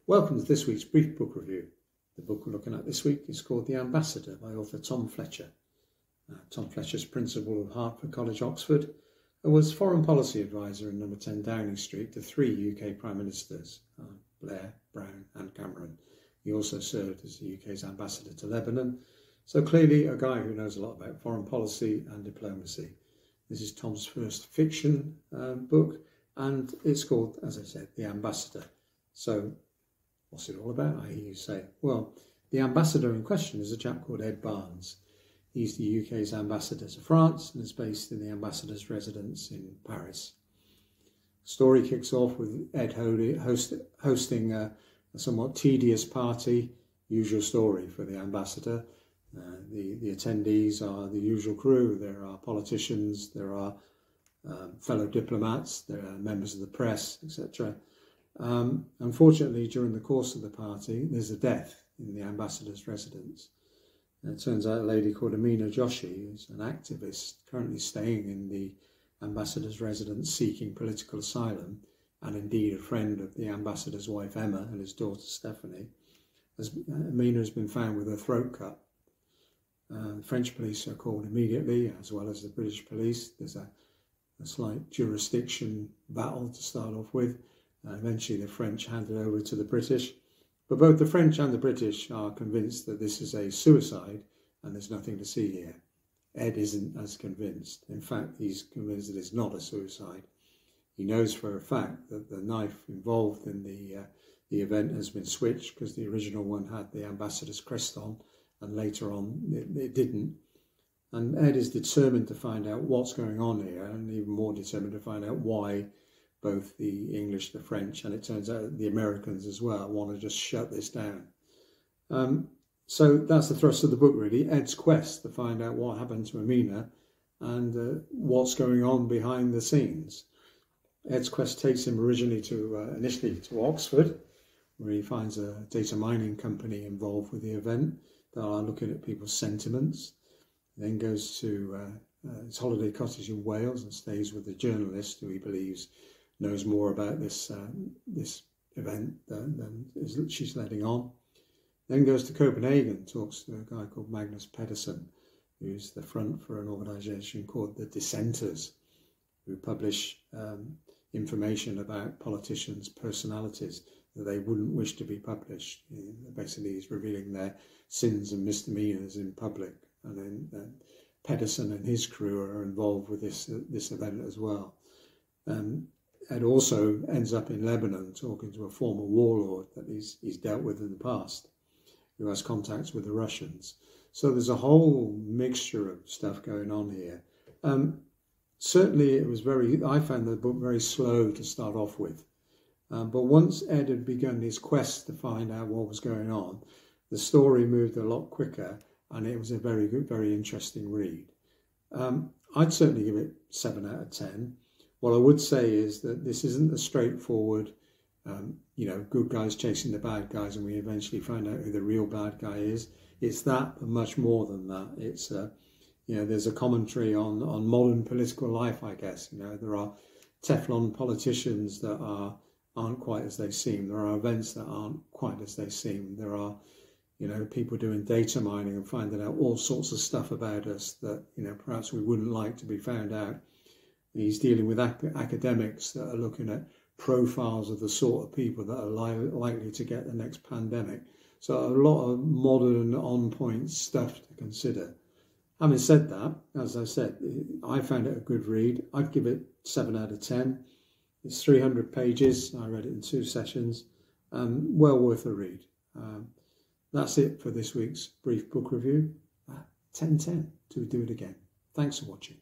Welcome to this week's brief book review. The book we're looking at this week is called The Ambassador by author Tom Fletcher. Tom Fletcher's principal of Hertford College, Oxford, and was Foreign Policy Advisor in number 10 Downing Street to three UK Prime Ministers, Blair, Brown and Cameron. He also served as the UK's ambassador to Lebanon, so clearly a guy who knows a lot about foreign policy and diplomacy. This is Tom's first fiction book, and it's called, as I said, The Ambassador. So what's it all about, I hear you say? Well, the ambassador in question is a chap called Ed Barnes. He's the UK's ambassador to France and is based in the ambassador's residence in Paris. The story kicks off with Ed hosting a somewhat tedious party, usual story for the ambassador. The attendees are the usual crew. There are politicians, there are fellow diplomats, there are members of the press, etc. Unfortunately, during the course of the party, there's a death in the ambassador's residence. And it turns out a lady called Amina Joshi is an activist currently staying in the ambassador's residence seeking political asylum, and indeed a friend of the ambassador's wife Emma and his daughter Stephanie. Amina has been found with her throat cut. The French police are called immediately, as well as the British police. There's a slight jurisdiction battle to start off with. Eventually the French hand it over to the British. But both the French and the British are convinced that this is a suicide and there's nothing to see here. Ed isn't as convinced. In fact, he's convinced that it's not a suicide. He knows for a fact that the knife involved in the event has been switched because the original one had the ambassador's crest on and later on it didn't. And Ed is determined to find out what's going on here, and even more determined to find out why both the English, the French, and it turns out the Americans as well want to just shut this down. So that's the thrust of the book, really. Ed's quest to find out what happened to Amina and what's going on behind the scenes. Ed's quest takes him originally initially to Oxford, where he finds a data mining company involved with the event that are looking at people's sentiments. He then goes to his holiday cottage in Wales and stays with a journalist who he believes knows more about this event than she's letting on. Then goes to Copenhagen, talks to a guy called Magnus Pedersen, who's the front for an organisation called the Dissenters, who publish information about politicians' personalities that they wouldn't wish to be published. Basically, he's revealing their sins and misdemeanours in public. And then Pedersen and his crew are involved with this event as well. Ed also ends up in Lebanon talking to a former warlord that he's dealt with in the past, who has contacts with the Russians. So there's a whole mixture of stuff going on here. Certainly I found the book very slow to start off with. But once Ed had begun his quest to find out what was going on, the story moved a lot quicker and it was a very good, very interesting read. I'd certainly give it 7 out of 10. What I would say is that this isn't a straightforward, good guys chasing the bad guys and we eventually find out who the real bad guy is. It's that, but much more than that. It's, there's a commentary on modern political life, I guess. There are Teflon politicians that aren't quite as they seem. There are events that aren't quite as they seem. There are, people doing data mining and finding out all sorts of stuff about us that, perhaps we wouldn't like to be found out. He's dealing with academics that are looking at profiles of the sort of people that are likely to get the next pandemic. So a lot of modern, on-point stuff to consider. Having said that, as I said, I found it a good read. I'd give it 7 out of 10. It's 300 pages. I read it in 2 sessions. Well worth a read. That's it for this week's brief book review. 10/10 to do it again. Thanks for watching.